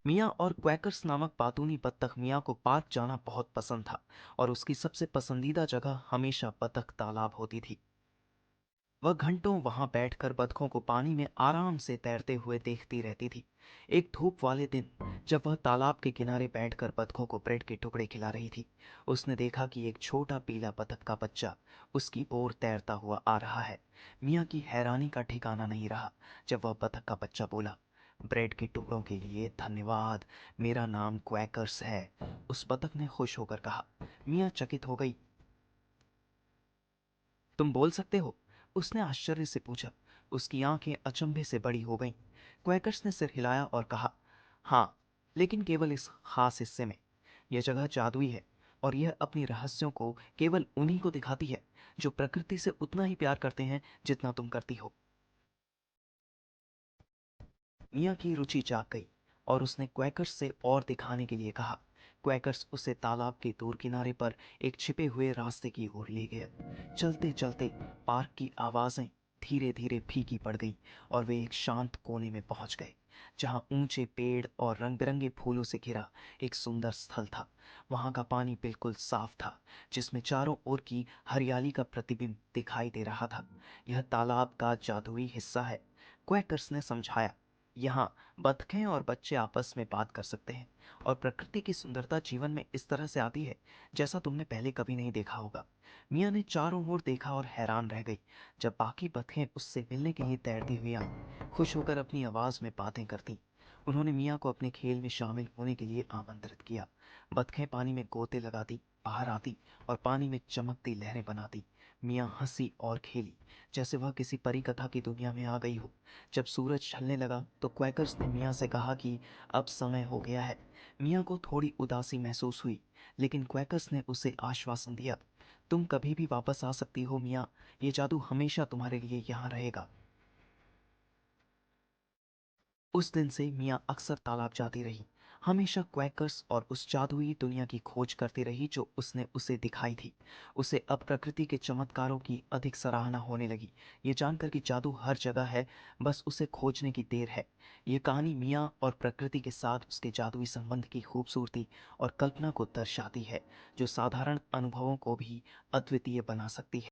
मिया और क्वैकर्स नामक पातूनी बत्तख मिया को पार्क जाना बहुत पसंद था और उसकी सबसे पसंदीदा जगह हमेशा बत्तख तालाब होती थी। वह घंटों वहां बैठकर बतखों को पानी में आराम से तैरते हुए देखती रहती थी। एक धूप वाले दिन जब वह तालाब के किनारे बैठकर बतखों को ब्रेड के टुकड़े खिला रही थी, उसने देखा कि एक छोटा पीला बतख का बच्चा उसकी ओर तैरता हुआ आ रहा है। मियाँ की हैरानी का ठिकाना नहीं रहा जब वह बतख का बच्चा बोला, ब्रेड के टुकड़ों के लिए धन्यवाद, मेरा नाम क्वैकर्स है। उस बतख ने खुश होकर कहा। मियाँ चकित हो गई। तुम बोल सकते हो? उसने आश्चर्य से पूछा। उसकी आंखें अचंभे से बड़ी हो गईं। क्वैकर्स ने सिर हिलाया और कहा, हाँ, लेकिन केवल इस खास हिस्से में। यह जगह जादुई है और यह अपनी रहस्यों को केवल उन्हीं को दिखाती है जो प्रकृति से उतना ही प्यार करते हैं जितना तुम करती हो। मिया की रुचि जाग गई और उसने क्वैकर्स से और दिखाने के लिए कहा। क्वैकर्स उसे तालाब के दूर किनारे पर एक छिपे हुए रास्ते की ओर ले गया। चलते चलते पार्क की आवाजें धीरे धीरे फीकी पड़ गई और वे एक शांत कोने में पहुंच गए जहां ऊंचे पेड़ और रंग बिरंगे फूलों से घिरा एक सुंदर स्थल था। वहां का पानी बिल्कुल साफ था, जिसमें चारों ओर की हरियाली का प्रतिबिंब दिखाई दे रहा था। यह तालाब का जादुई हिस्सा है, क्वैकर्स ने समझाया। यहाँ बतखें और बच्चे आपस में बात कर सकते हैं और प्रकृति की सुंदरता जीवन में इस तरह से आती है जैसा तुमने पहले कभी नहीं देखा होगा। मिया ने चारों ओर देखा और हैरान रह गई जब बाकी बतखें उससे मिलने के लिए तैरती हुई आईं, खुश होकर अपनी आवाज में बातें करती। उन्होंने मिया को अपने खेल में शामिल होने के लिए आमंत्रित किया। बतखें पानी में गोते लगाती, बाहर आती और पानी में चमकती लहरें बनाती। मिया हंसी और खेली जैसे वह किसी परी कथा की दुनिया में आ गई हो। जब सूरज ढलने लगा तो क्वैकर्स ने मियाँ से कहा कि अब समय हो गया है। मियाँ को थोड़ी उदासी महसूस हुई, लेकिन क्वैकर्स ने उसे आश्वासन दिया, तुम कभी भी वापस आ सकती हो मियाँ, ये जादू हमेशा तुम्हारे लिए यहाँ रहेगा। उस दिन से मियाँ अक्सर तालाब जाती रही, हमेशा क्वैकर्स और उस जादुई दुनिया की खोज करती रही जो उसने उसे दिखाई थी। उसे अब प्रकृति के चमत्कारों की अधिक सराहना होने लगी। ये जानकर कि जादू हर जगह है, बस उसे खोजने की देर है। ये कहानी मियाँ और प्रकृति के साथ उसके जादुई संबंध की खूबसूरती और कल्पना को दर्शाती है, जो साधारण अनुभवों को भी अद्वितीय बना सकती है।